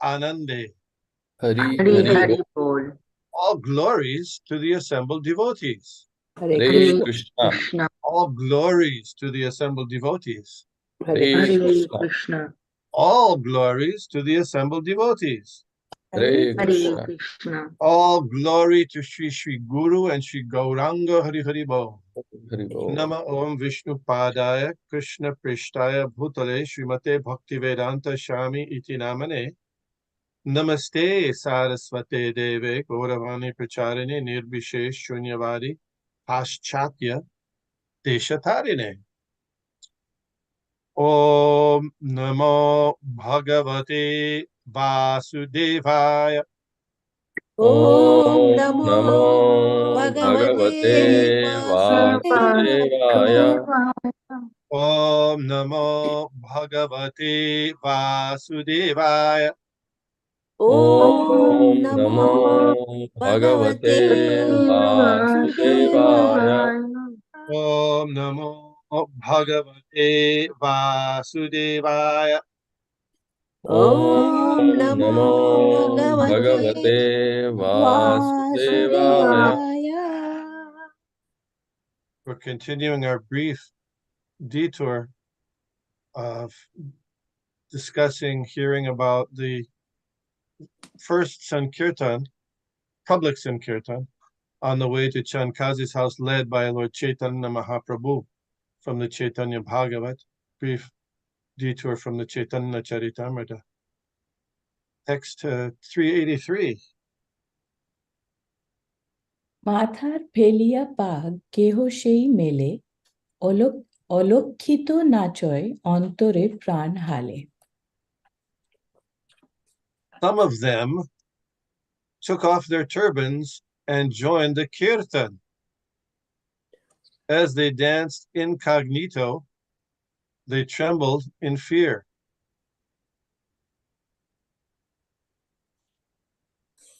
Anande. Hari Hari Hari Hari Bol. Bol. All glories to the assembled devotees. Hare Hare Krishna. Krishna. All glories to the assembled devotees. Hare Hare Krishna. Krishna. All glories to the assembled devotees. Hare Hare Krishna. Krishna. All glory to Sri Guru and Sri Gauranga Hari Hari Bol. Hari Bol. Nama Om Vishnu Padaya Krishna Prishtaya Bhutale Srimate Bhaktivedanta Shami Iti Namane Namaste Saraswate Deve Gauravani Pracharine Nirbhishesh Shunyavadi Paschatya Deshatarine. Om Namo Bhagavate Vasudevaya. Om Namo Namo Bhagavate Vasudevaya. Om Namo Bhagavate Vasudevaya. Om Om Namo Namo Bhagavate Vasudevaya. Vasudevaya. Om Namo Bhagavate Vasudevaya. Om Om Namo Namo Bhagavate Bhagavate Vasudevaya. Vasudevaya. We're continuing our brief detour of discussing, hearing about the first Sankirtan, public Sankirtan, on the way to Chankazi's house, led by Lord Chaitanya Mahaprabhu from the Caitanya Bhagavat. Brief detour from the Caitanya Caritamrita. Text 383. মাথার ফেলিয়া পাগ কেহ সেই মেলে অলক্ষিত নাচয় অন্তরে প্রাণ হালে. Some of them took off their turbans and joined the kirtan. As they danced incognito, they trembled in fear.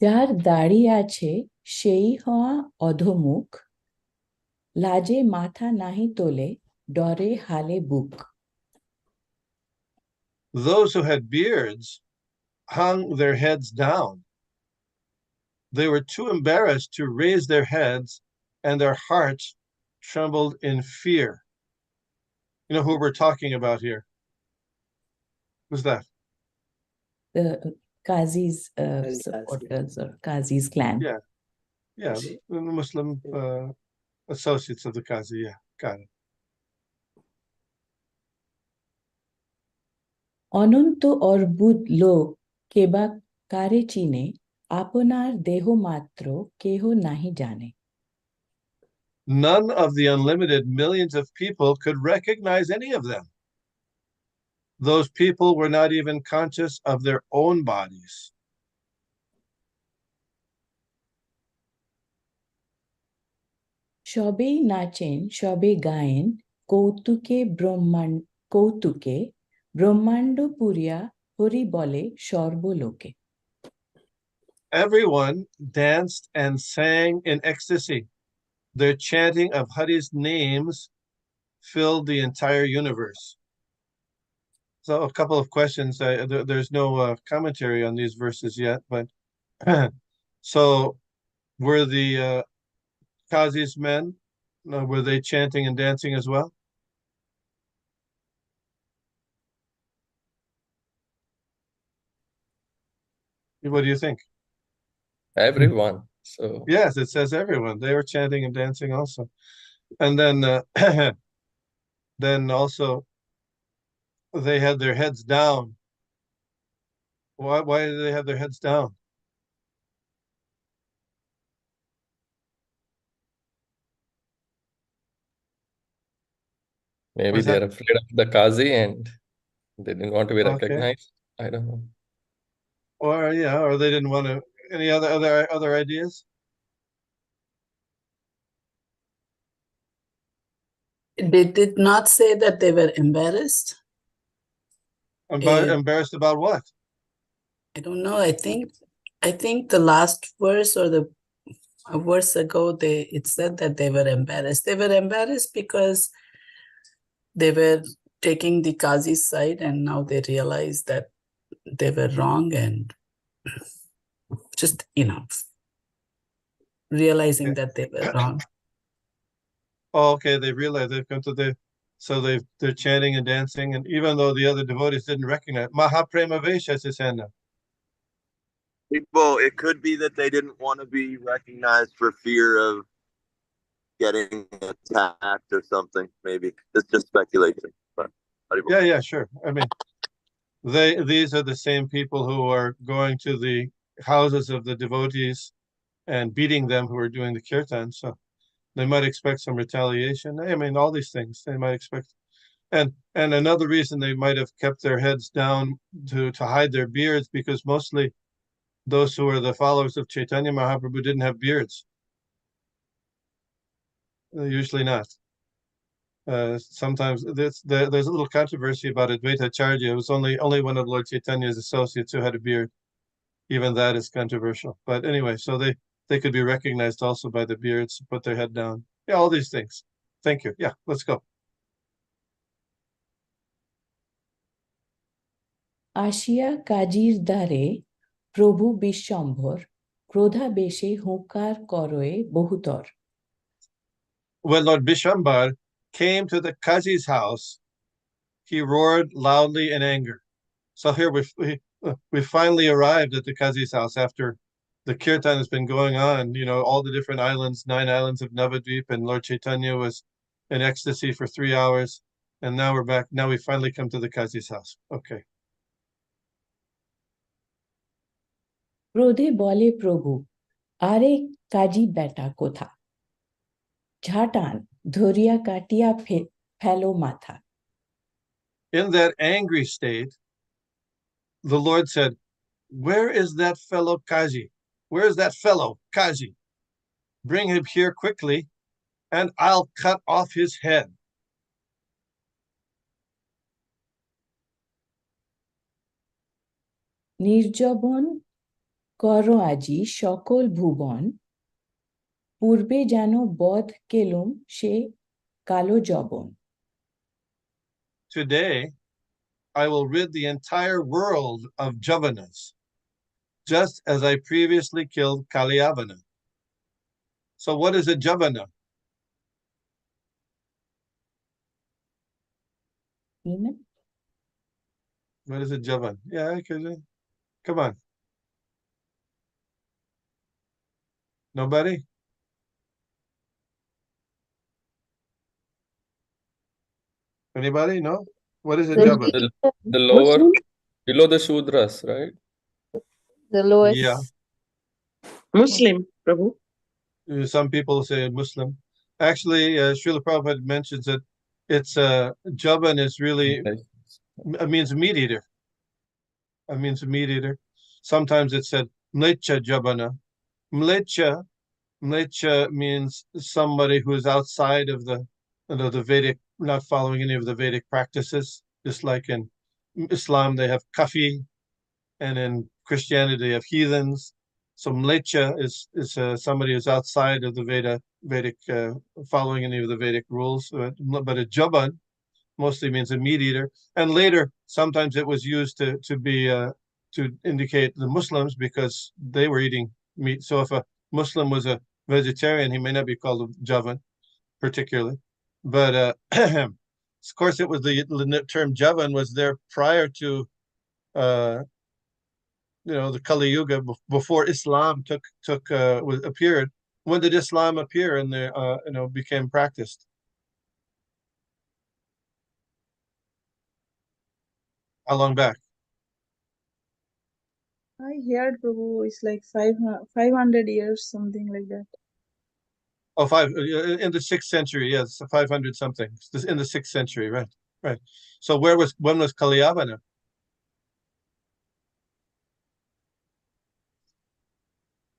যার দাড়ি আছে সেই হওয়া অধমুখ, লাজে মাথা নাহি তোলে, ডরে হালে বুক. Those who had beards hung their heads down. They were too embarrassed to raise their heads, and their hearts trembled in fear. You know who we're talking about here? Who's that? The Qazi's supporters or Qazi's clan. Yeah, the Muslim associates of the Qazi. Yeah, got it. অনন্ত অর্বুদ লোক কেবা কারে চিনে, আপনার দেহ মাত্র কেহ নাহি জানে. None of the unlimited millions of people could recognize any of them. Those people were not even conscious of their own bodies. সবেই নাচেন সবে গায়েন কৌতুকে ব্রহ্মাণ্ড পুরিয়া হরি বলে সর্বলোকে. Everyone danced and sang in ecstasy. Their chanting of Hari's names filled the entire universe. So a couple of questions. There's no commentary on these verses yet, but so were the Qazi's men, were they chanting and dancing as well? What do you think? Everyone. So Yes, it says everyone. They were chanting and dancing also. And then then also they had their heads down. Why did they have their heads down? maybe Was they're that- afraid of the Qazi and they didn't want to be Okay. recognized. I don't know. Or they didn't want to. Any other ideas? They did not say that they were embarrassed. Embarrassed about what? I don't know. I think the last verse or a verse ago, it said that they were embarrassed. They were embarrassed because they were taking the Qazi's side, and now they realize that they were wrong, and just, realizing Okay. that they were wrong. Oh, okay, they realize they've come to so they're chanting and dancing, and even though the other devotees didn't recognize Mahaprema Vesha Sisana. Well, it could be that they didn't want to be recognized for fear of getting attacked or something. Maybe it's just speculation. But Yeah, sure. I mean, these are the same people who are going to the houses of the devotees and beating them who are doing the kirtan. So they might expect some retaliation. I mean, all these things they might expect. And another reason they might have kept their heads down to hide their beards, because mostly those who are the followers of Chaitanya Mahaprabhu didn't have beards. Usually not. Sometimes there's a little controversy about Advaita Acharya. It was only one of Lord Chaitanya's associates who had a beard. Even that is controversial. But anyway, so they could be recognized also by the beards, put their head down. Yeah, all these things. Thank you. Yeah, let's go. আসিয়া কাজীর দ্বারে প্রভু বিশ্বম্ভর ক্রোধাবেশে হুঙ্কার করয়ে বহুতর। When Lord Bishambar came to the Kazi's house, he roared loudly in anger. So here we finally arrived at the Kazi's house after the kirtan has been going on, all the different islands, 9 islands of Navadvip, and Lord Chaitanya was in ecstasy for 3 hours. And now we're back. Now we finally come to the Kazi's house. Okay. ক্রোধে বলে প্রভু, আরে কাজী বেটা কোথা, ঝাঁটান ধরিয়া কাটিয়া ফেলো মাথা। In that angry state, the Lord said, "Where is that fellow Kazi? Where is that fellow Kazi? Bring him here quickly, and I'll cut off his head." নির্জবন কর আজি সকল ভুবন, পূর্বে যেন বধ কেলুম সে কালো জবন। Today, I will rid the entire world of Javanas, just as I previously killed Kaliyavana. So what is a Javana? What is a Javan? Yeah, come on. Nobody? Anybody? No? What is a Javan? The lower, Muslim? below the Shudras, right? The lowest. Yeah. Muslim, Prabhu. Some people say Muslim. Actually, Srila Prabhupada mentions that it's Javan is really it means meat eater. It means meat eater. Sometimes it's said Mlecha Javana. Mlecha means somebody who is outside of the Vedic, not following any of the Vedic practices. Just like in Islam, they have kafi, and in Christianity, they have heathens. So Mlecha is somebody who's outside of the Vedic, following any of the Vedic rules. But a Jaban mostly means a meat eater. And later, sometimes it was used to indicate the Muslims because they were eating meat. So if a Muslim was a vegetarian, he may not be called a Javan particularly. But of course, it was the term Javan was there prior to the Kali Yuga, before Islam appeared. When did Islam appear and became practiced? How long back? I heard Prabhu it's like 500 years, something like that. Oh, in the 6th century, yes, 500 something. In the 6th century, right. So when was Kaliyavana?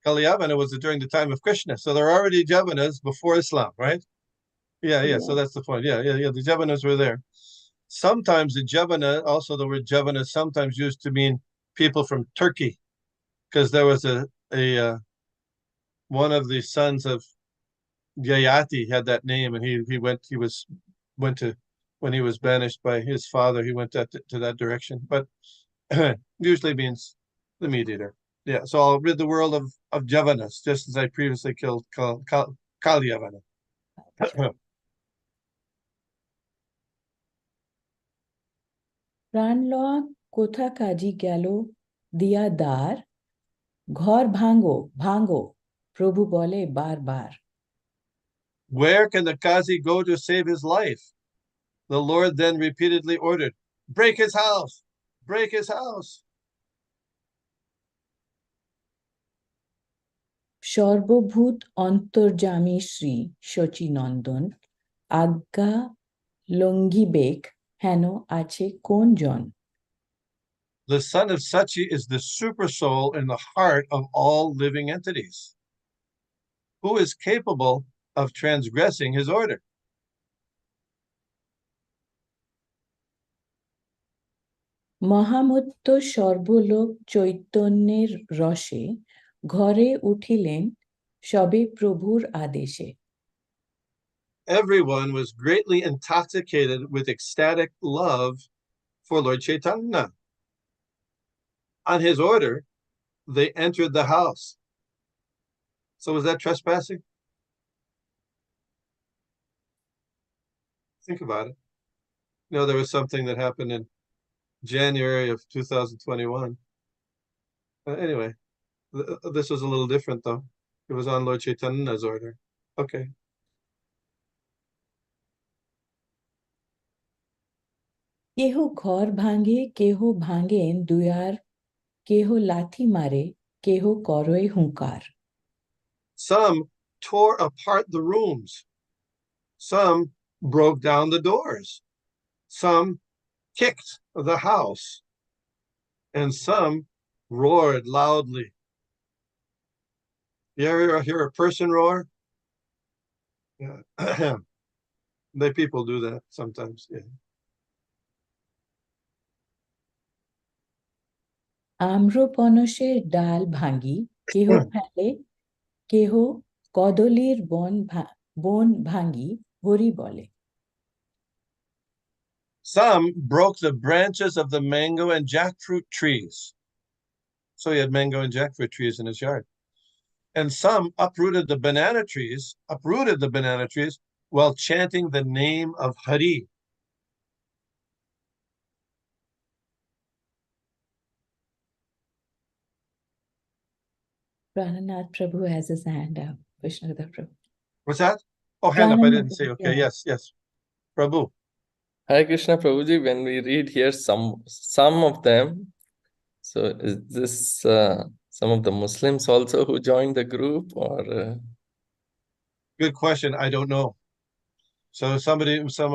Kaliyavana was during the time of Krishna. So there are already Javanas before Islam, right? Yeah. So that's the point. Yeah. The Javanas were there. Sometimes the Javana, also the word Javana, sometimes used to mean people from Turkey, because there was a one of the sons of Yayati had that name, and he went to when he was banished by his father, he went to that direction. But usually means the meat eater. Yeah, so I'll rid the world of Javanas, just as I previously killed Kalyavana. প্রাণ লওয়া কোথা কাজী গেল দিয়া দ্বার ঘর ভাঙো ভাঙো প্রভু বলে বারবার Where can the Qazi go to save his life? The Lord then repeatedly ordered, break his house, break his house. সর্বভূত অন্তর্যামী Shri Shachinandan আজ্ঞা লঙ্ঘিবেক হেন আছে কোন জন The son of Sachi is the super soul in the heart of all living entities. Who is capable of transgressing his order? মহামত্ত সর্বলোক চৈতন্যের রসে ঘরে উঠিলেন সবে প্রভুর আদেশে Everyone was greatly intoxicated with ecstatic love for Lord Chaitanya. On his order, they entered the house. So was that trespassing? Think about it. You know, there was something that happened in January of 2021. Anyway, this was a little different, though. It was on Lord Chaitanya's order. Okay. কেহ ঘর ভাঙে কেহ ভাঙেন দুয়ার কেহ লাথি মারে কেহ করয় হুঙ্কার Some tore apart the rooms. Some broke down the doors. Some kicked the house. And some roared loudly. You ever hear a person roar? Yeah. People do that sometimes. Yeah. আম্রপনসের ডাল ভাঙি কেহ ফেলে কেহ কদলীর বন ভাঙি হরি বলে Some broke the branches of the mango and jackfruit trees. So he had mango and jackfruit trees in his yard. And some uprooted the banana trees while chanting the name of Hari. Prananath Prabhu has his hand up. Vishnugada Prabhu. What's that? Oh, hand up. I didn't see. Okay, Yeah. yes. Prabhu. Hare Krishna Prabhuji, when we read here some of them, so is this some of the Muslims also who joined the group or? Good question. I don't know. So some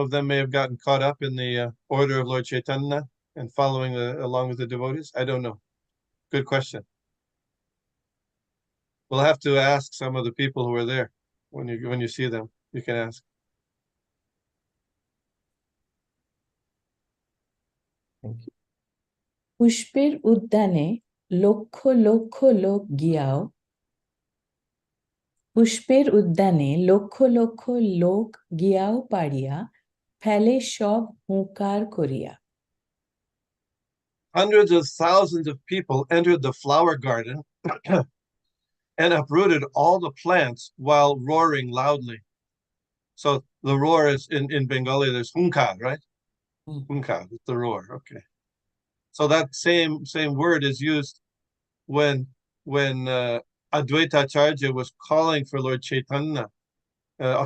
of them may have gotten caught up in the order of Lord Chaitanya and following along with the devotees. I don't know. Good question. We'll have to ask some of the people who are there when you see them. You can ask. Thank you. পুষ্পের উদ্যানে লক্ষ লক্ষ লোক গিয়াও পুষ্পের উদ্যানে লক্ষ লক্ষ লোক গিয়াও পারিয়া ফেলে সব হুঙ্কার করিয়া Hundreds of thousands of people entered the flower garden and uprooted all the plants while roaring loudly. So the roar is in Bengali, there's hunkar, right? Hunkar, it's the roar. Okay. So that same word is used when Advaita Acharya was calling for Lord Chaitanya.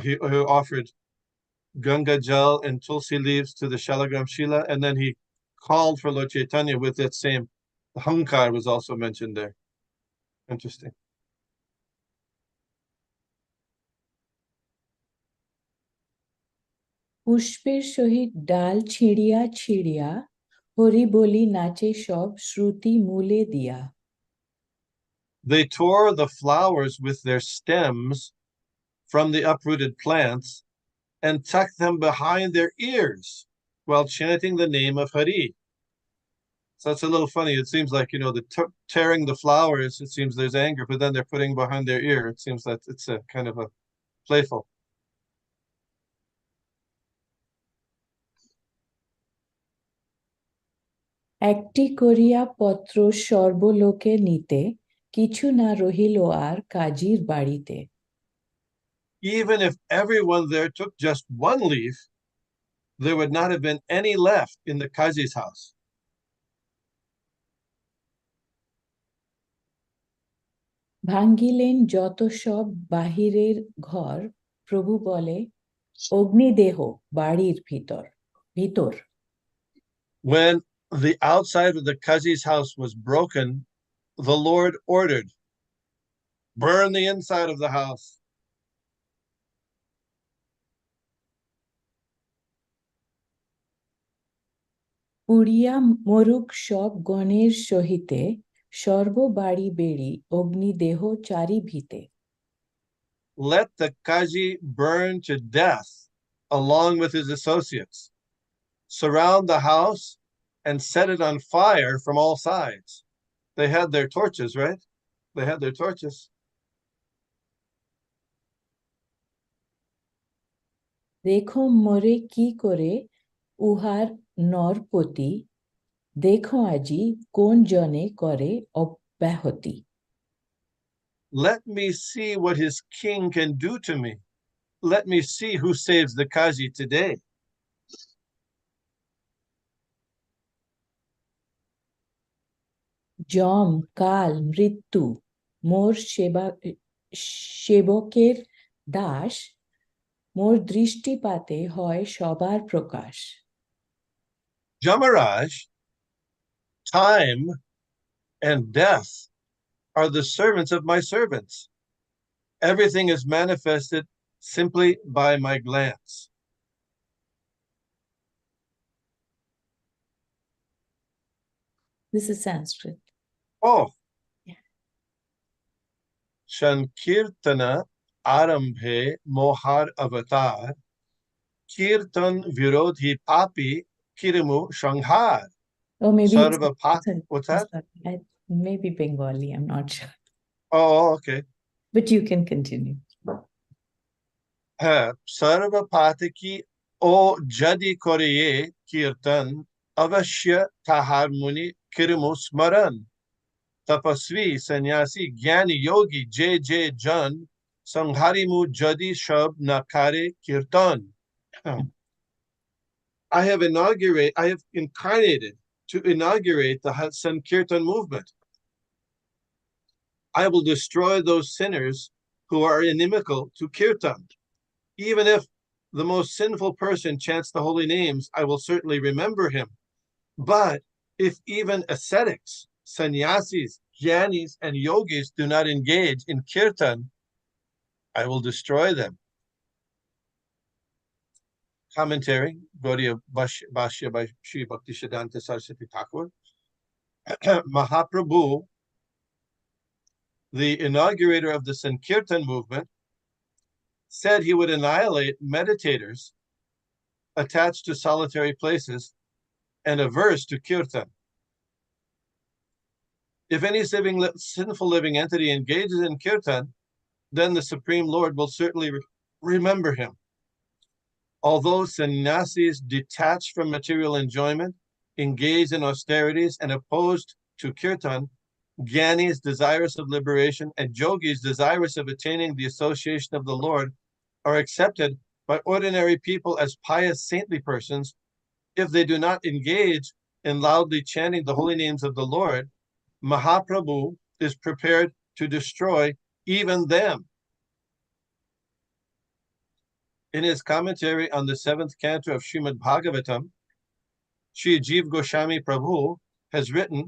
He offered Ganga Jal and Tulsi leaves to the Shalagram Shila, and then he called for Lord Chaitanya with that same Hankar was also mentioned there. Interesting. পুষ্পের সহিত ডাল ছিঁড়িয়া ছিঁড়িয়া হরি বলি নাচে সব শ্রুতি মূলে দিয়া They tore the flowers with their stems from the uprooted plants and tucked them behind their ears while chanting the name of Hari. So it's a little funny. It seems like, the tearing the flowers, it seems there's anger, but then they're putting behind their ear. It seems that it's a kind of a playful. একটি করিয়া পত্র সর্বলোকে নিতে কিছু না রহিল আর কাজীর বাড়িতে। Even if everyone there took just one leaf, there would not have been any left in the Kazi's house. ভাঙ্গিলেন যত সব বাহিরের ঘর, প্রভু বলে অগ্নিদেহ বাড়ির ভিতর। When the outside of the Kazi's house was broken, the Lord ordered, burn the inside of the house. পুড়িয়া মরুক সব গণের সহিতে, সর্ব বাড়ি বেড়ি অগ্নিদেহ চারি ভিতে। Let the Kazi burn to death along with his associates. Surround the house and set it on fire from all sides. They had their torches, right? They had their torches. দেখো মরে কি করে উহার নরপতি, দেখো আজি কোন জনে করে অব্যাহতি। Let me see what his king can do to me. Let me see who saves the Kazi today. যম কাল মৃত্যু মোর সেবকের দাস, মোর দৃষ্টিপাতে হয় সবার প্রকাশ। Jamaraj, time and death are the servants of my servants. Everything is manifested simply by my glance. This is Sanskrit. Oh. Yeah. Shankirtana Arambhe Mohar Avatar Kirtan Virodhi Papi Kirimu Shanghar. Or maybe What's that? Maybe Bengali, I'm not sure. Oh, okay. But you can continue. Sarva Pataki O Jadi Koriye Kirtan Avashya Tahar Muni Kirimu Smaran. Tapasvi Sannyasi Gyani Yogi J Jan Sangharimu Jadi Shab Nakare Kirtan. I have incarnated to inaugurate the Sankirtan movement. I will destroy those sinners who are inimical to Kirtan. Even if the most sinful person chants the holy names, I will certainly remember him. But if even ascetics, sannyasis, jnanis, and yogis do not engage in Kirtan, I will destroy them. Commentary, Gaudiya Bhashya by Sri Bhaktisiddhanta Saraswati Thakur. Mahaprabhu, the inaugurator of the Sankirtan movement, said he would annihilate meditators attached to solitary places and averse to Kirtan. If any sinful living entity engages in Kirtan, then the Supreme Lord will certainly remember him. Although sannyasis detached from material enjoyment, engaged in austerities, and opposed to Kirtan, jnanis desirous of liberation, and yogis desirous of attaining the association of the Lord are accepted by ordinary people as pious, saintly persons. If they do not engage in loudly chanting the holy names of the Lord, Mahaprabhu is prepared to destroy even them. In his commentary on the 7th canto of Srimad Bhagavatam, Sri Jiva Goswami Prabhu has written,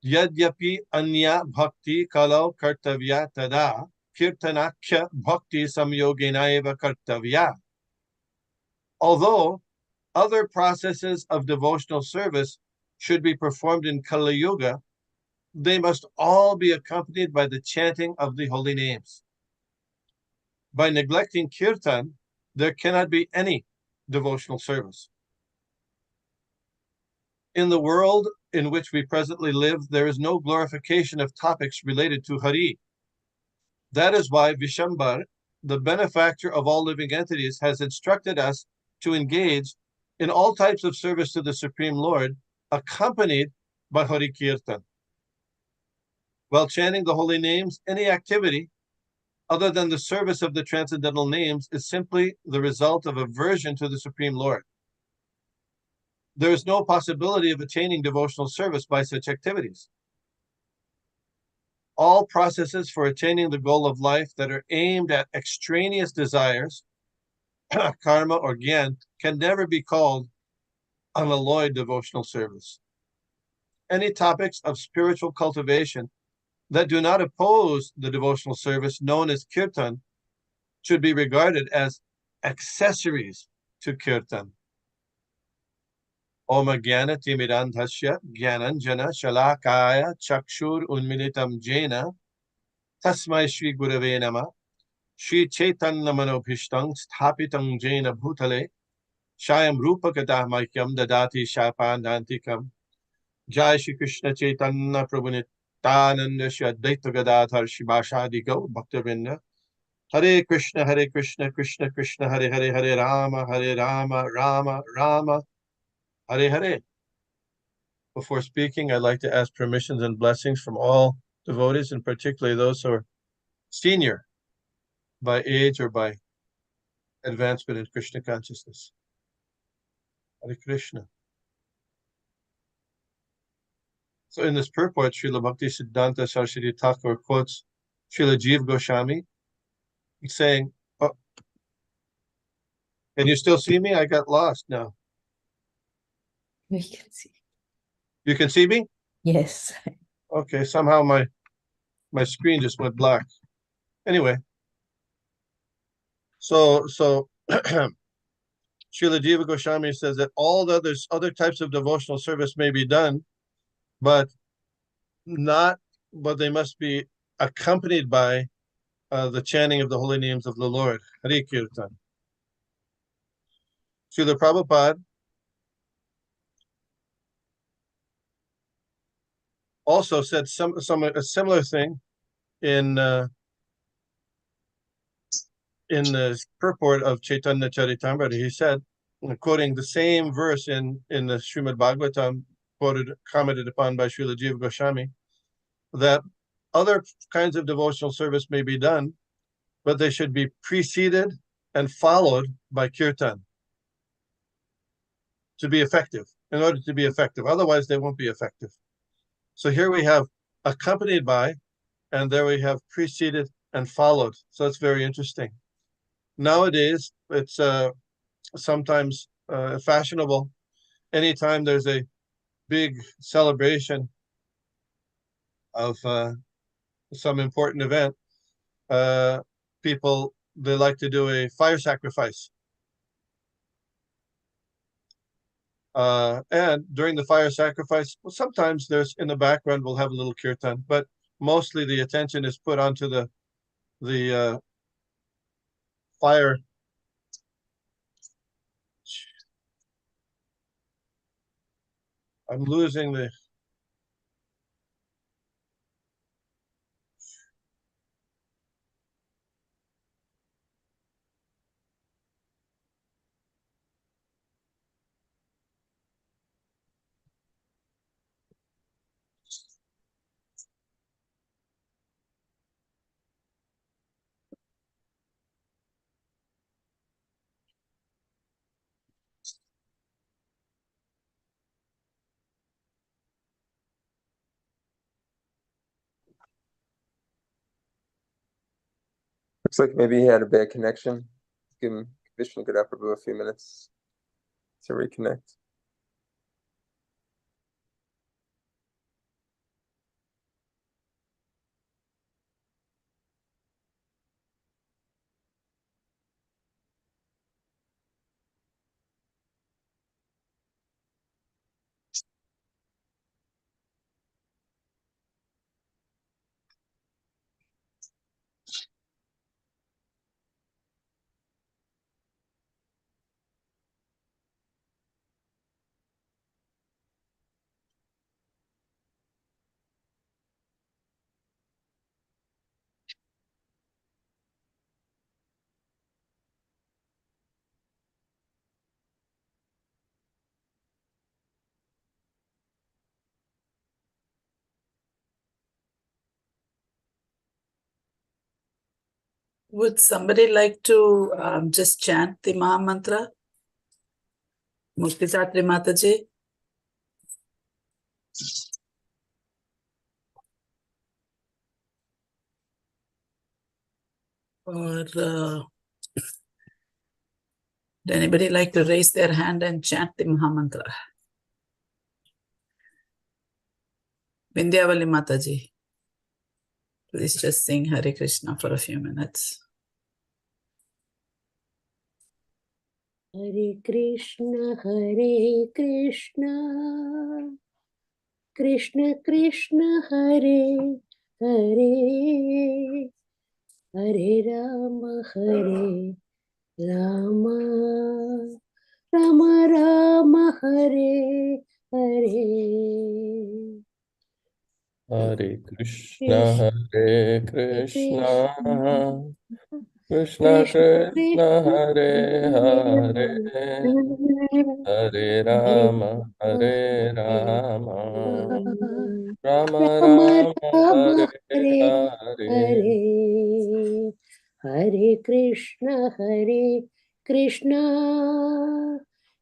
Yadyapi anya bhakti kalau kartavya tada kirtanakya bhakti samyoginaiva kartavya. Although other processes of devotional service should be performed in Kali Yuga, they must all be accompanied by the chanting of the holy names. By neglecting Kirtan, there cannot be any devotional service. In the world in which we presently live, there is no glorification of topics related to Hari. That is why Vishwambar, the benefactor of all living entities, has instructed us to engage in all types of service to the Supreme Lord accompanied by Hari Kirtan. While chanting the holy names, any activity other than the service of the transcendental names is simply the result of aversion to the Supreme Lord. There is no possibility of attaining devotional service by such activities. All processes for attaining the goal of life that are aimed at extraneous desires, karma or gyan, can never be called unalloyed devotional service. Any topics of spiritual cultivation that do not oppose the devotional service known as kirtan should be regarded as accessories to kirtan. Om Jnana Timirandhasya Jnananjana Shalakaya Chakshur Unmilitam Jena Tasmai Shri Gurave Nama Shri Chaitanya Manobhishtam Sthapitam Jena Bhutale Shayam Rupa Kadamakyam Dadati Shapandantikam Jai Shri Krishna Chaitanya Prabhu Nityananda Shri Advaita Gadadhar Shivashadi Gaur Bhaktavinda Hare Krishna, Krishna Krishna, Hare Hare, Hare Rama, Rama Rama, Hare Hare. Before speaking, I'd like to ask permissions and blessings from all devotees, and particularly those who are senior by age or by advancement in Krishna consciousness. Hare Krishna. So in this purport, Srila Bhakti Siddhanta Saraswati Thakur quotes Srila Jiva Goswami saying, oh, can you still see me? I got lost now. We can see. You can see me? Yes. Okay, somehow my screen just went black. Anyway, so Srila Jiva Goswami says that all the other types of devotional service may be done, but they must be accompanied by the chanting of the holy names of the Lord, Hare Kirtan. Srila Prabhupada also said a similar thing in the purport of Caitanya Caritamrita. He said, quoting the same verse in the Srimad Bhagavatam, commented upon by Srila Jiva Goswami, that other kinds of devotional service may be done, but they should be preceded and followed by kirtan to be effective, in order to be effective. Otherwise, they won't be effective. So here we have accompanied by, and there we have preceded and followed. So that's very interesting. Nowadays, it's sometimes fashionable. Anytime there's a big celebration of some important event, people, they like to do a fire sacrifice. And during the fire sacrifice, well, sometimes there's in the background, we'll have a little kirtan, but mostly the attention is put onto the fire. I'm losing the. Looks like maybe he had a bad connection. Give him Vishnugada Prabhu a few minutes to reconnect. Would somebody like to just chant the Maha Mantra? Muktisatri Mataji? Or would anybody like to raise their hand and chant the Maha Mantra? Vindhyavali Mataji, please just sing Hare Krishna for a few minutes. Hare Krishna, Krishna Krishna, Hare Hare, Hare Rama, Rama Rama, Hare Hare. Hare Krishna, Hare Krishna, Krishna Krishna, Hare Hare, Hare Rama, Hare Rama, Rama Rama Rama, Rama, Hare Hare Hare. Hare, Hare Krishna, Krishna Krishna, Hare Hare, Hare Rama, Rama Rama, Hare Hare. Hare Krishna, Hare Krishna, Krishna Krishna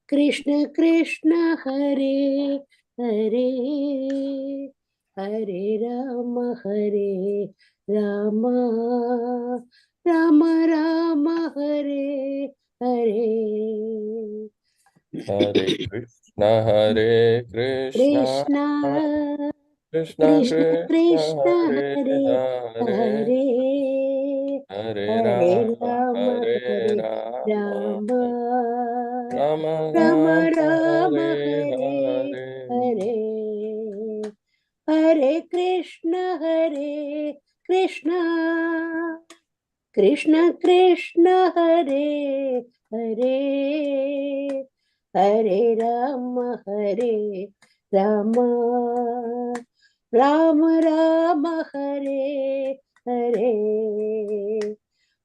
Krishna Krishna, Krishna, Hare Hare Hare, Hare, Hare Hare Rama, Rama, Hare Hare Rama, Rama, Rama Rama Rama, Rama, Hare Hare Hare. Hare, Hare Krishna, Hare Krishna, Krishna Krishna, Hare Hare, Hare Rama, Hare Rama, Rama Rama, Hare Hare,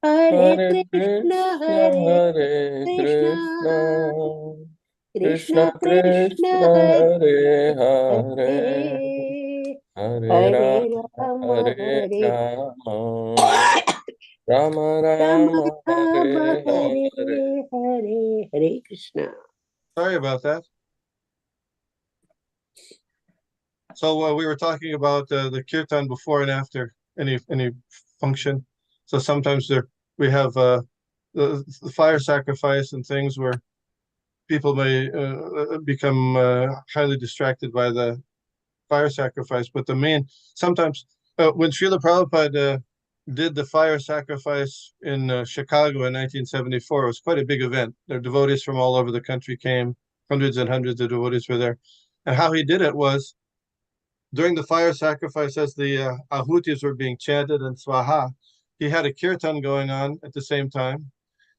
Hare Hare Krishna, Krishna, Hare Hare Krishna, Krishna, Krishna Krishna Krishna, Krishna, Hare Hare Hare, Hare, Hare Hare Rama, Rama, Hare Hare Rama, Rama Rama Rama, Rama, Hare Hare Hare. Hare, Hare Krishna. Sorry about that. So we were talking about the kirtan before and after any function. So sometimes we have the fire sacrifice and things where people may become highly distracted by the fire sacrifice. But the main, sometimes when Srila Prabhupada did the fire sacrifice in Chicago in 1974, it was quite a big event. There devotees from all over the country came, hundreds and hundreds of devotees were there. And how he did it was, during the fire sacrifice, as the ahutis were being chanted and swaha, he had a kirtan going on at the same time.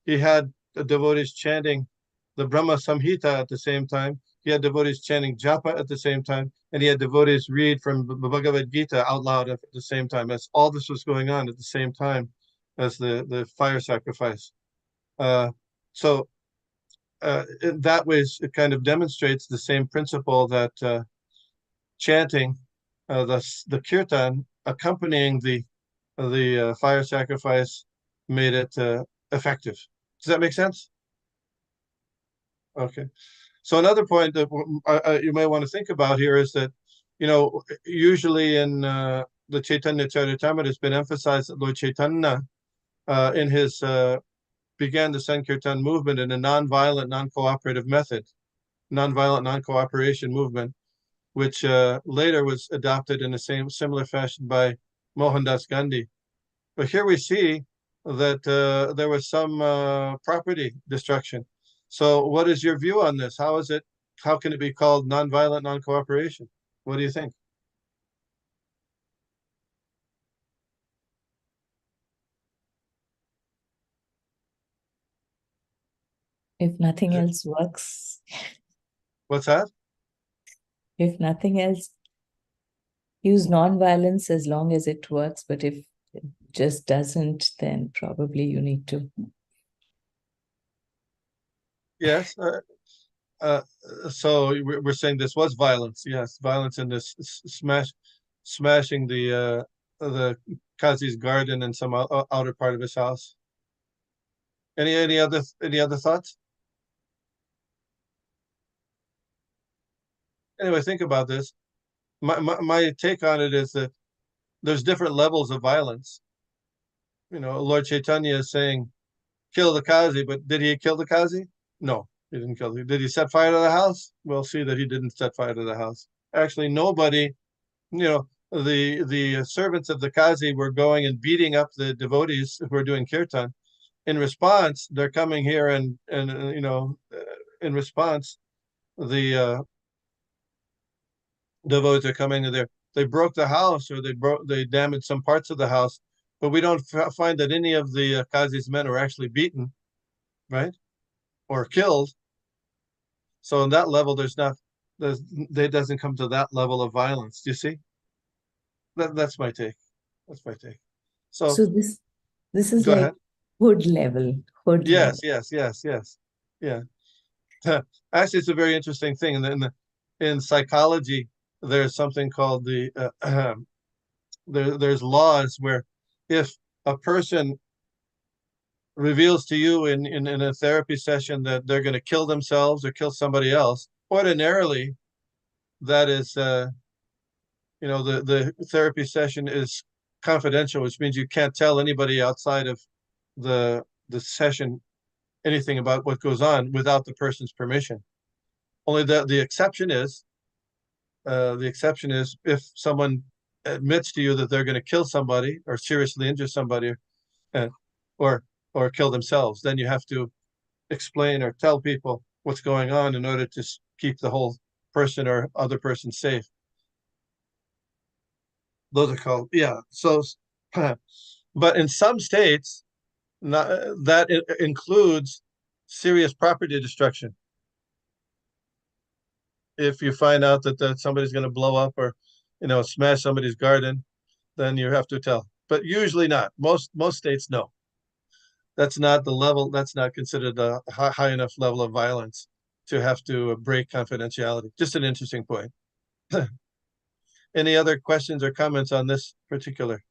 He had the devotees chanting the Brahma Samhita at the same time. He had devotees chanting japa at the same time, and he had devotees read from the Bhagavad Gita out loud at the same time. As all this was going on at the same time as the fire sacrifice. So in that way, it kind of demonstrates the same principle that chanting the kirtan accompanying the fire sacrifice made it effective. Does that make sense? Okay. So another point that you may want to think about here is that, usually in the Caitanya Caritamrita, it's been emphasized that Lord Chaitanya, in his began the Sankirtan movement in a non-violent, non-cooperative method, non-violent, non-cooperation movement, which later was adopted in the similar fashion by Mohandas Gandhi. But here we see that there was some property destruction. So what is your view on this? How can it be called nonviolent non-cooperation? What do you think? If nothing else works, What's that? if nothing else, use non-violence as long as it works. But if it just doesn't, then probably you need to. Yes. So we're saying this was violence. Yes, violence in this smashing the Kazi's garden and some outer part of his house. Any other thoughts? Anyway, think about this. My take on it is that there's different levels of violence. Lord Chaitanya is saying, kill the Kazi, but did he kill the Kazi? No, he didn't kill him. Did he set fire to the house? We'll see that he didn't set fire to the house. Actually, nobody, the servants of the Kazi were going and beating up the devotees who were doing kirtan. In response, they're coming here and in response, the devotees are coming there. They broke the house, or they damaged some parts of the house, but we don't find that any of the Kazi's men were actually beaten, right, or killed. So on that level, they doesn't come to that level of violence. Do you see? That's my take. That's my take. So this is go like ahead. hood level. Yes. Yeah. Actually, it's a very interesting thing. And in psychology, there's something called there's laws where if a person reveals to you in a therapy session that they're going to kill themselves or kill somebody else, ordinarily that is the therapy session is confidential, which means you can't tell anybody outside of the session anything about what goes on without the person's permission. Only the exception is if someone admits to you that they're going to kill somebody or seriously injure somebody, or kill themselves, then you have to explain or tell people what's going on in order to keep the whole person or other person safe. Those are called, yeah. So, but in some states, that includes serious property destruction. If you find out that somebody's going to blow up or, smash somebody's garden, then you have to tell. But usually not. Most states, no. That's not the level. That's not considered a high enough level of violence to have to break confidentiality. Just an interesting point. Any other questions or comments on this particular?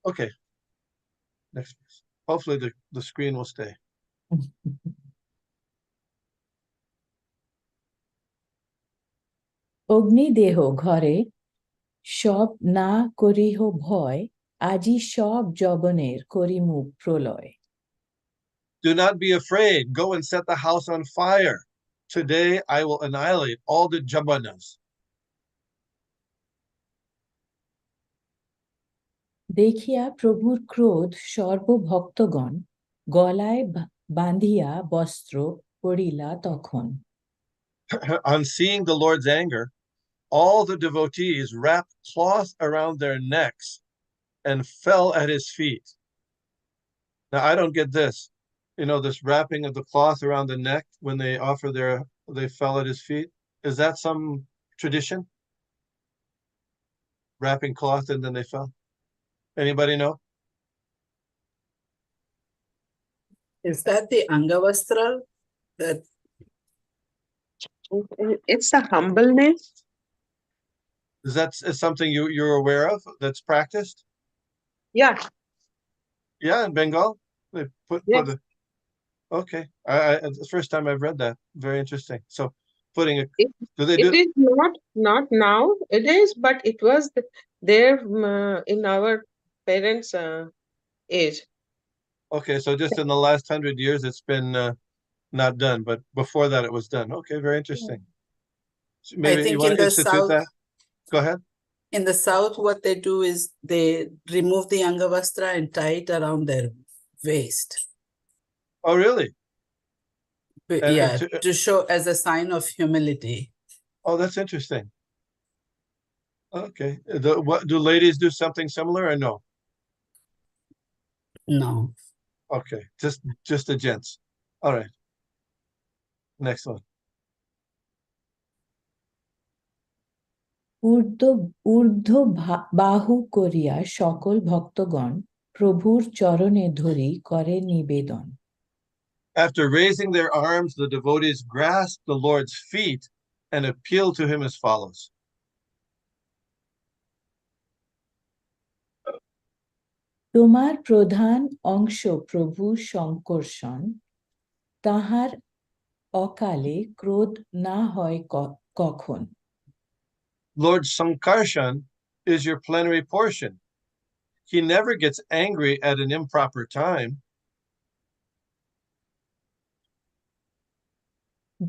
Okay. Next. Hopefully the screen will stay. অগ্নিদেহ ঘরে সব না করিহ ভয় আজি সব জবনের করিমু প্রলয়. Do not be afraid. Go and set the house on fire. Today I will annihilate all the jabanas. দেখিয়া প্রভুর ক্রোধ সর্বভক্তগণ গলায় বাঁধিয়া বস্ত্র পরিলা তখন. On seeing the Lord's anger, all the devotees wrapped cloth around their necks and fell at his feet. Now, I don't get this. This wrapping of the cloth around the neck when they they fell at his feet. Is that some tradition? Wrapping cloth and then they fell? Anybody know? Is that the Angavastra? That It's a humbleness. Is that something you're aware of that's practiced? Yeah. Yeah, in Bengal? They put Yes. Okay. It's the first time I've read that. Very interesting. So putting a do they It do is not now. It is, but it was there in our parents' age. okay, so just in the last 100 years it's been not done, but before that it was done. Okay, very interesting. So maybe I think you want in to the institute south, that? Go ahead. in the south, what they do is they remove the Angavastra and tie it around their waist. Oh, really? And Yeah, to show as a sign of humility. oh, that's interesting. Okay. What do ladies do something similar or no? No. Okay, just the gents. All right. Next one. ঊর্ধ্ব বাহু করিয়া সকল ভক্তগণ প্রভুর চরণে ধরি করে নিবেদন. After raising their arms, the devotees grasp the Lord's feet and appeal to him as follows. তোমার প্রধান অংশ প্রভু শঙ্কর্ষণ, তাহার অকালে ক্রোধ না হয় কখন। Lord Sankarshan is your plenary portion. He never gets angry at an improper time.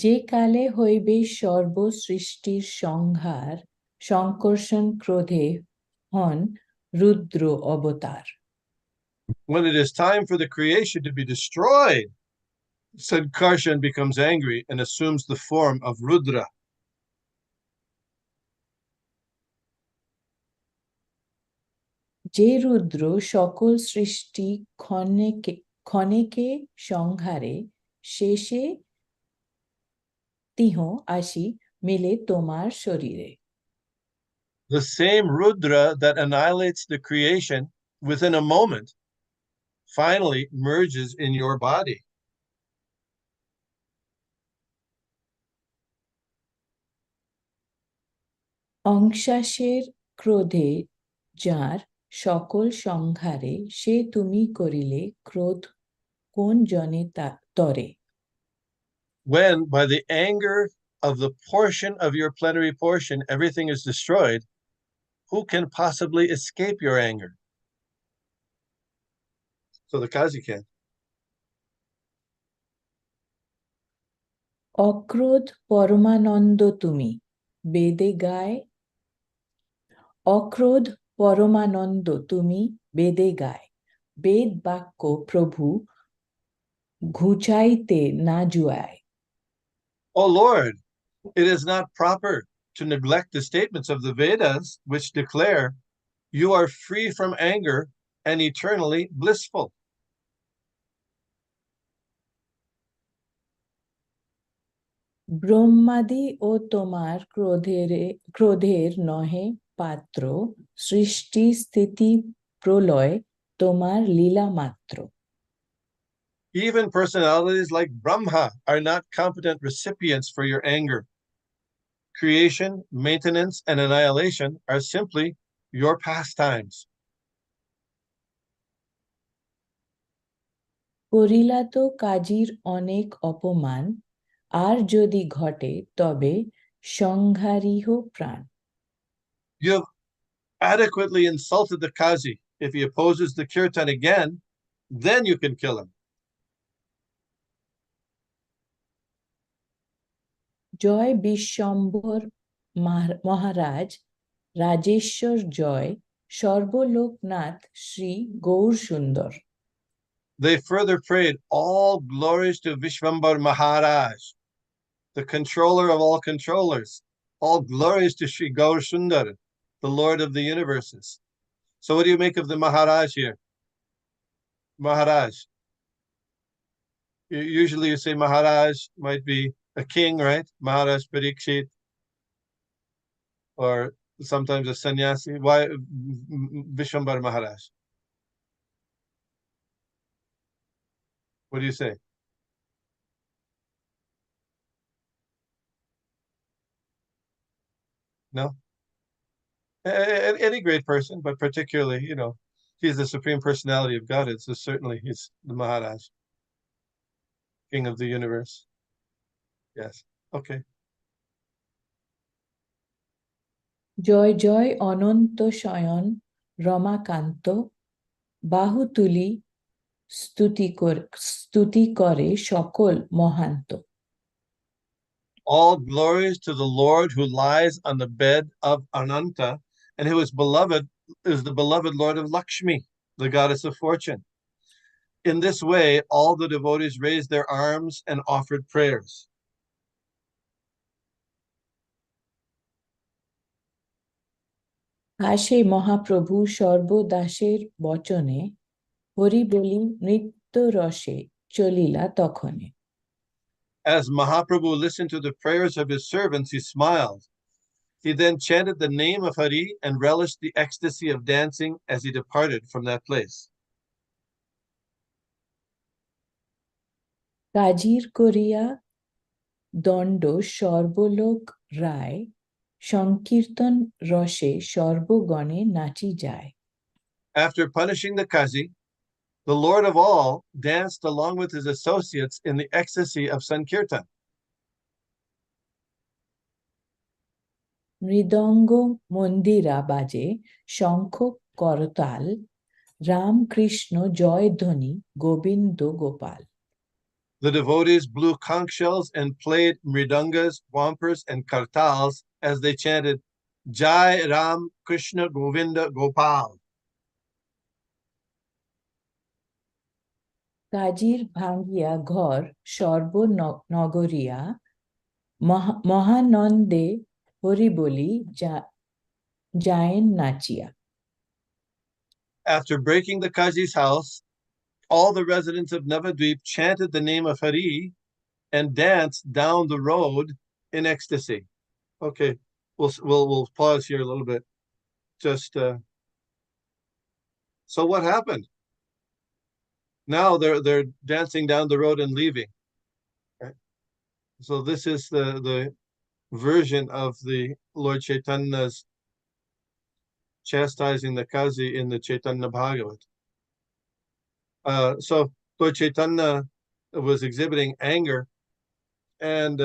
যে কালে হইবে সর্ব সৃষ্টির সংহার, শঙ্কর্ষণ ক্রোধে হন রুদ্র অবতার। When it is time for the creation to be destroyed, Sankarshan becomes angry and assumes the form of Rudra. যে রুদ্র সকল সৃষ্টি ক্ষণেকে সংহারে, শেষে তিহ আসি মিলে তোমার শরীরে। The same Rudra that annihilates the creation within a moment finally merges in your body. অংশাশের ক্রোধে যার সকল সংহারে, সে তুমি করিলে ক্রোধ কোন জনে তরে। When by the anger of the portion of your plenary portion everything is destroyed, who can possibly escape your anger? So the Kazi can. অক্রোধ পরমানন্দ তুমি বেদে গায়, অক্রোধ পরমানন্দ তুমি বেদে গায়, বেদ বাক্য প্রভু ঘুচাইতে না জুয়ায়। Oh Lord, it is not proper to neglect the statements of the Vedas which declare you are free from anger and eternally blissful. ব্রহ্মাদি ও তোমার ক্রোধের নহে পাত্র, সৃষ্টি স্থিতি প্রলয় তোমার লীলা মাত্র। Even personalities like Brahma are not competent recipients for your anger. Creation, maintenance, and annihilation are simply your pastimes. করিলা তো কাজীর অনেক অপমান, আর যদি ঘটে তবে সংহারিহ প্রাণ। You have adequately insulted the Kazi. If he opposes the kirtan again, then you can kill him. জয় বিশ্বম্ভর মহারাজ, রাজেশ্বর জয়, সর্বলোকনাথ শ্রী গৌর সুন্দর। They further prayed, all glories to Vishvambar Maharaj, the controller of all controllers. All glories to Sri Gaur Sundar, the Lord of the universes. So what do you make of the Maharaj here? Maharaj. Usually you say Maharaj might be a king, right? Maharaj Parikshit. Or sometimes a sannyasi. Why Vishvambar Maharaj? What do you say? No? Any great person, but particularly, he's the supreme personality of Godhead, so certainly he's the Maharaj, king of the universe. Yes. Okay. জয় জয় অনন্ত শয়ন রমাকান্ত, বাহু তুলি স্তুতি করে সকল মহান্ত। All glories to the Lord who lies on the bed of Ananta and who is the beloved Lord of Lakshmi, the goddess of fortune. In this way, all the devotees raised their arms and offered prayers. হাসে মহাপ্রভু সর্বদাসের বচনে, হরি বলি নৃত্য রসে চলিলা তখনে। As Mahaprabhu listened to the prayers of his servants, he smiled. He then chanted the name of Hari and relished the ecstasy of dancing as he departed from that place. কাজীর করিয়া দণ্ড সর্বলোক রায়, সংকীর্তন রসে সর্বগণে নাচি যায়। After punishing the Kazi, the Lord of all danced along with his associates in the ecstasy of Sankirtan. মৃদঙ্গ মন্দিরা বাজে শঙ্খ করতাল রামকৃষ্ণ জয় ধ্বনি Govinda Gopal. The devotees blew conch shells and played mridangas, wampers, and kartals as they chanted Jai Ram Krishna Govinda Gopal. কাজীর ভাঙ্গিয়া ঘর সর্ব নগরিয়া মহানন্দে হরি বলি জায়েন নাচিয়া. After breaking the Kazi's house, all the residents of Navadvip chanted the name of Hari and danced down the road in ecstasy. Okay, we'll pause here a little bit. Just so what happened? Now they're dancing down the road and leaving. Right? So this is the version of the Lord Chaitanya's chastising the Kazi in the Chaitanya Bhagavat. So Lord Chaitanya was exhibiting anger, and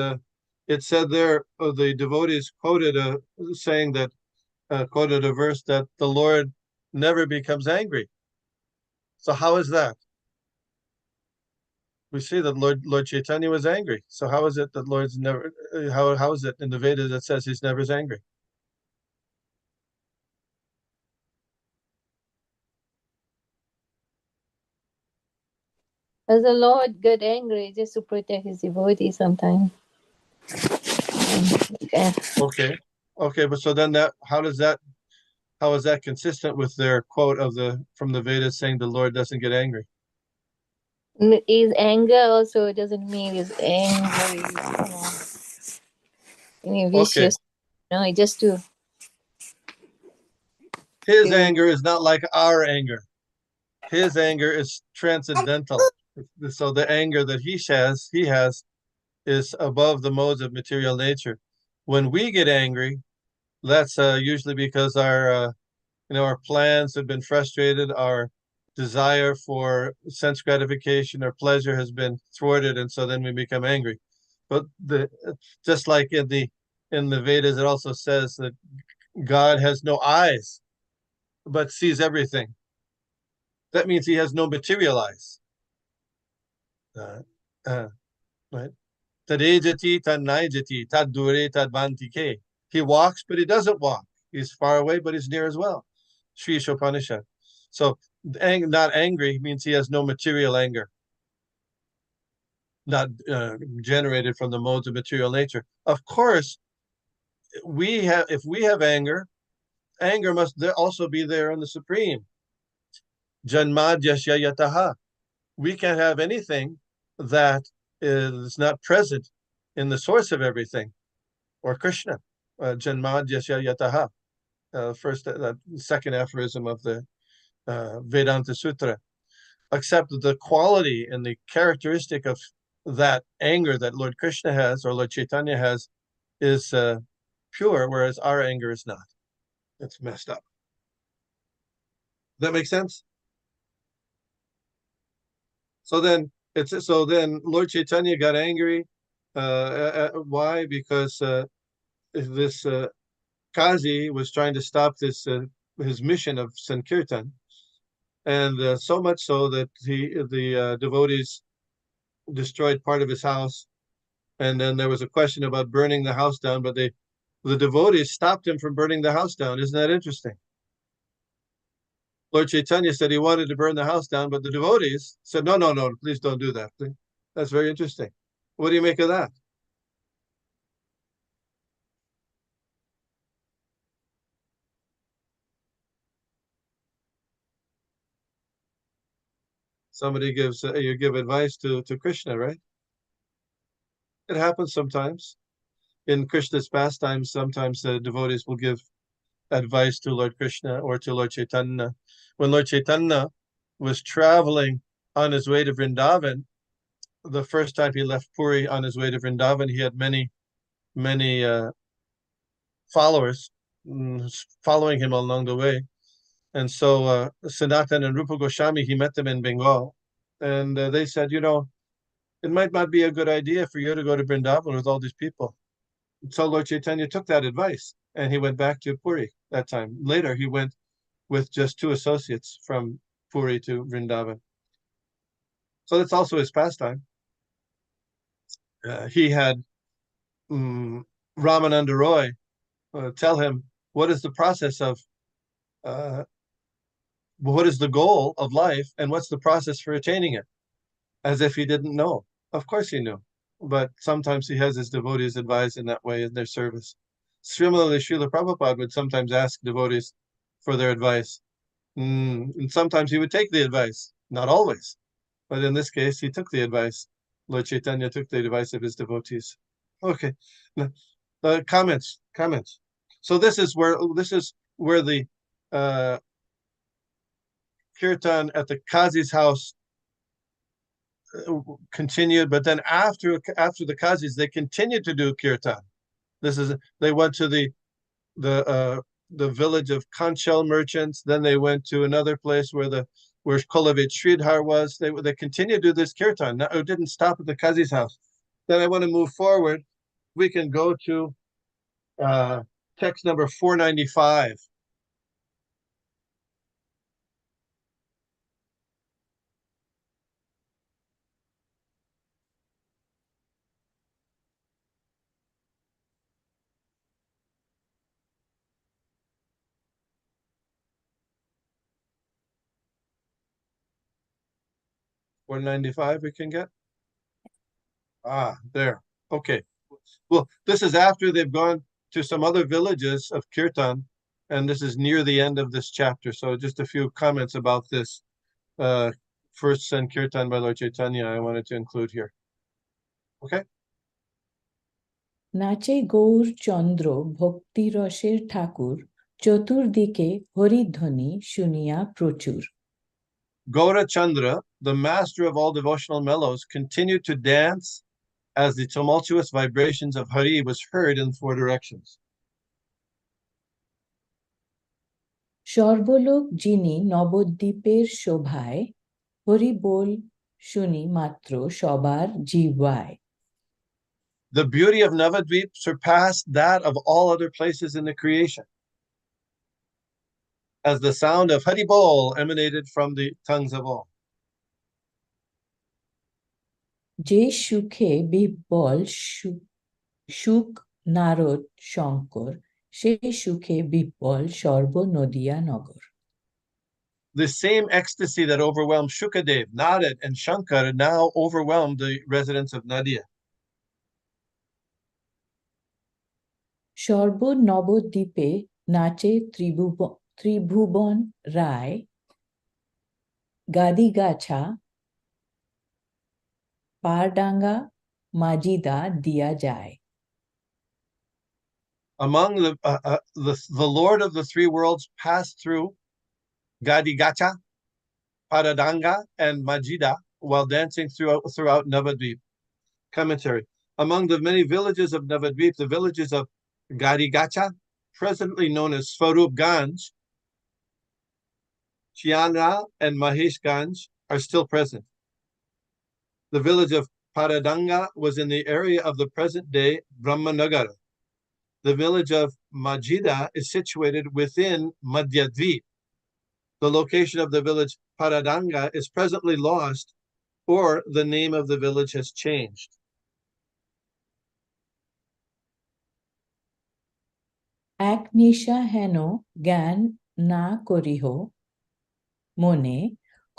it said there the devotees quoted saying that quoted a verse that the Lord never becomes angry. So how is that? We see that Lord Chaitanya was angry. So how is it that Lord's never? How is it in the Vedas that says he's never angry? Does the Lord get angry just to protect his devotees sometimes? Okay, but so then how is that consistent with their quote from the Vedas saying the Lord doesn't get angry? Is anger also doesn't mean he's angry, vicious. No, just to. His anger is not like our anger. His anger is transcendental. So the anger that he has is above the modes of material nature. When we get angry, that's usually because our plans have been frustrated, our desire for sense gratification or pleasure has been thwarted, and so then we become angry. But just like in the Vedas, it also says that God has no eyes, but sees everything. That means he has no material eyes. Right? Tadejati tadnaijati taddure tadvantike. He walks, but he doesn't walk. He's far away, but he's near as well. Sri Shopanishad. So not angry means he has no material anger, not generated from the modes of material nature. Of course, if we have anger must also be there in the Supreme. Janmadyasya yataha. We can't have anything that is not present in the source of everything, or Krishna. Janmadyasya yataha. Second aphorism of the Vedanta Sutra. Except the quality and the characteristic of that anger that Lord Krishna has or Lord Chaitanya has is pure, whereas our anger is not. It's messed up. Does that make sense? So then Lord Chaitanya got angry. Why? Because this Kazi was trying to stop his mission of Sankirtan. And so much so that the devotees destroyed part of his house. And then there was a question about burning the house down, but the devotees stopped him from burning the house down. Isn't that interesting? Lord Chaitanya said he wanted to burn the house down, but the devotees said, no, please don't do that. That's very interesting. What do you make of that? Somebody you give advice to Krishna, right? It happens sometimes. In Krishna's pastimes, sometimes the devotees will give advice to Lord Krishna or to Lord Chaitanya. When Lord Chaitanya was traveling on his way to Vrindavan, the first time he left Puri on his way to Vrindavan, he had many followers following him along the way. And so Sanatan and Rupa Goswami, he met them in Bengal. And they said, you know, it might not be a good idea for you to go to Vrindavan with all these people. So Lord Chaitanya took that advice and he went back to Puri that time. Later, he went with just 2 associates from Puri to Vrindavan. So that's also his pastime. He had Ramananda Roy tell him, what is the process of, what is the goal of life and what's the process for attaining it? As if he didn't know. Of course he knew. But sometimes he has his devotees advise in that way in their service. Similarly, Srila Prabhupada would sometimes ask devotees for their advice. And sometimes he would take the advice, not always. But in this case, he took the advice. Lord Chaitanya took the advice of his devotees. Okay. Comments. So this is where the kirtan at the Qazi's house continued, but then after the Qazis, they continued to do kirtan. They went to the village of Kanchal merchants. Then they went to another place where Kolavit Sridhar was. They continued to do this kirtan. Now, it didn't stop at the Qazi's house. Then I want to move forward. We can go to text number 495. $195 we can get? There. Okay. Well, this is after they've gone to some other villages of Kirtan, and this is near the end of this chapter. So just a few comments about this first Sankirtan by Lord Chaitanya I wanted to include here. Okay? নাচে গৌর চন্দ্র ভক্তি রসের ঠাকুর চতুর্দিকে হরিধ্বনি শুনিয়া প্রচুর Gaura Chandra, the master of all devotional mellows, continued to dance as the tumultuous vibrations of Hari was heard in 4 directions. সর্বলোক যিনি নবদ্বীপের শোভায় হরি বল শুনি মাত্র সবার জিহ্বায় The beauty of Navadvip surpassed that of all other places in the creation, as the sound of Hari Bol emanated from the tongues of all. যে সুখে বিহ্বল সুখ নারদ শঙ্কর সে সুখে বিহ্বল সর্ব নদিয়া নগর The same ecstasy that overwhelmed Shukadev, Narad, and Shankar now overwhelmed the residents of Nadia. সর্ব নবদ্বীপে নাচে ত্রিভুবন রায় গাদিগাছা পারডাঙ্গা মাজিদা দিয়া যায় Among the Lord of the 3 worlds passed through Gadigacha, Paradanga, and Majida while dancing throughout Navadvip. Commentary. Among the many villages of Navadvip, the villages of Gadigacha, presently known as Swarup Ganj, Chianra, and Mahesh Ganj are still present. The village of Paradanga was in the area of the present-day Brahmanagara. The village of Majida is situated within Madhyadvip. The location of the village Paradanga is presently lost, or the name of the village has changed. এক নিশা হেন জ্ঞান না করিহ মনে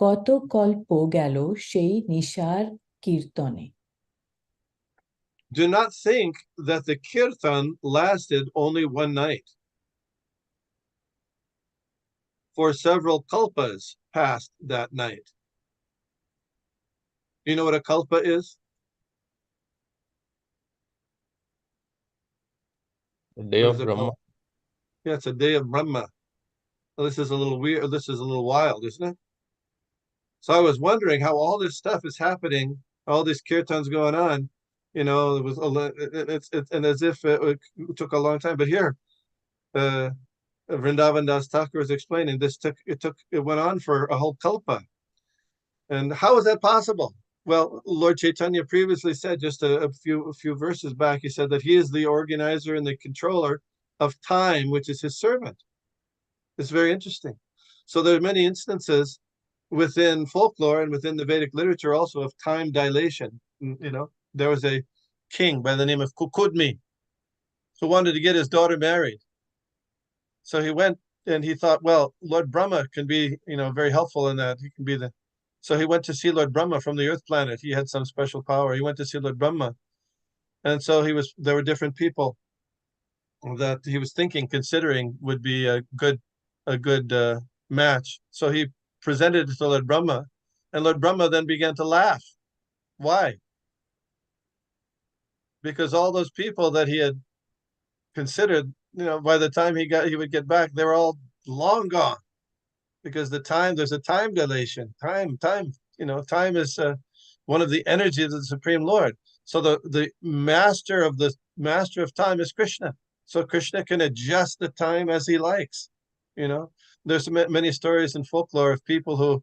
কত কল্প গেল সেই নিশার কীর্তনে Do not think that the kirtan lasted only one night. For several kalpas passed that night. You know what a kalpa is? The day of Brahma. Yeah, it's a day of Brahma. Well, this is a little weird. This is a little wild, isn't it? So I was wondering how all this stuff is happening, all these kirtans going on. You know, it was and as if it took a long time. But here, Vrindavan Das Thakur was explaining, it went on for a whole kalpa. And how is that possible? Well, Lord Chaitanya previously said, just a few verses back, he said that he is the organizer and the controller of time, which is his servant. It's very interesting. So there are many instances within folklore and within the Vedic literature also of time dilation. There was a king by the name of Kukudmi who wanted to get his daughter married. So he went and he thought, well, Lord Brahma can be, very helpful in that. He can be So he went to see Lord Brahma from the earth planet. He had some special power. He went to see Lord Brahma. And so there were different people that he was considering would be a good match. So he presented it to Lord Brahma, and Lord Brahma then began to laugh. Why? Because all those people that he had considered, by the time he would get back, they were all long gone. Because there's a time dilation. Time is one of the energies of the Supreme Lord. So the master of time is Krishna. So Krishna can adjust the time as he likes. There's many stories in folklore of people who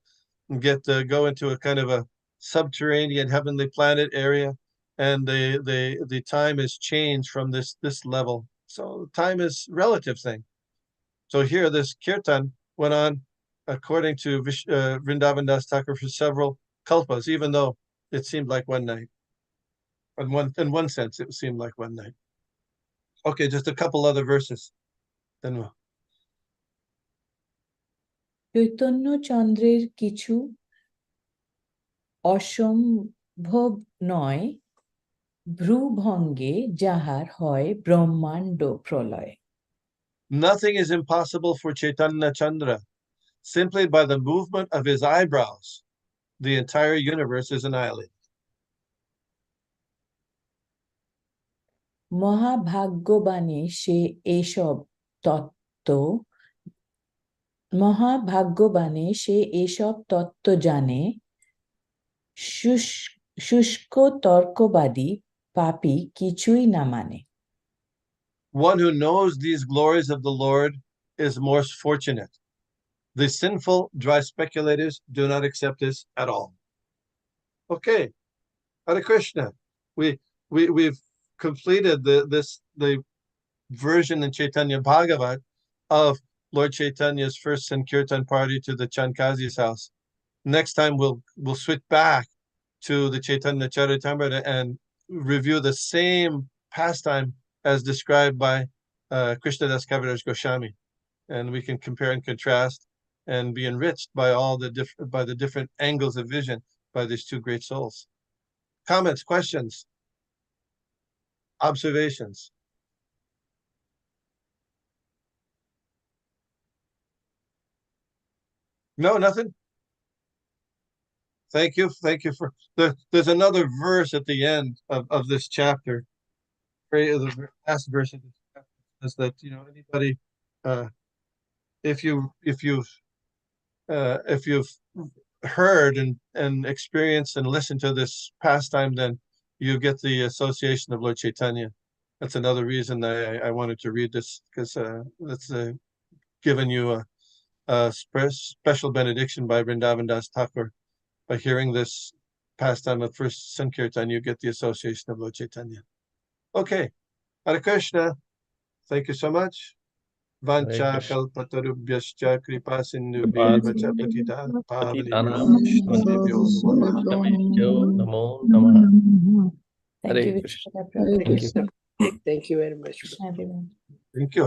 go into a kind of a subterranean heavenly planet area, and the time is changed from this level. So time is relative thing. So here this kirtan went on according to Vrindavan Das Thakur for several kalpas, even though it seemed like one night. In one sense, it seemed like one night. Okay, just a couple other verses. Then we'll. Chaitanya চন্দ্রের কিছু অসম্ভব নয়, ভ্রুভঙ্গে যাহার হয় ব্রহ্মাণ্ড প্রলয়. Nothing is impossible for Caitanya Chandra. Simply by the movement of his eyebrows, the entire universe is annihilated. মহাভাগ্যবানে সে এসব তত্ত্ব জানে, শুষ্ক তর্কবাদী পাপী কিছুই না মানে. One who knows these glories of the Lord is most fortunate. The sinful, dry speculators do not accept this at all. Okay, Hare Krishna. We've completed the version in Chaitanya Bhagavat of Lord Chaitanya's first Sankirtan party to the Chankazi's house. Next time we'll switch back to the Caitanya Caritamrita and review the same pastime as described by Krishnadas Kaviraj Goswami, and we can compare and contrast and be enriched by by the different angles of vision by these two great souls. Comments, questions, observations? No, nothing. Thank you for there's another verse at the end of this chapter. The last verse of this chapter is that anybody if you've heard and experienced and listened to this pastime, then you get the association of Lord Chaitanya. That's another reason I wanted to read this, because that's given you a special benediction by Vrindavan Das Thakur. By hearing this pastime of first Sankirtan, you get the association of Lord Chaitanya. Okay, Hare Krishna. Thank you so much. Vancha kalpatarubhyascha kripa sindhubhya cha patitana pavanebhyo vaishnavebhyo Namo Namah. Thank you, Hare Krishna. Vishnu. Thank you very much. Everyone. Thank you.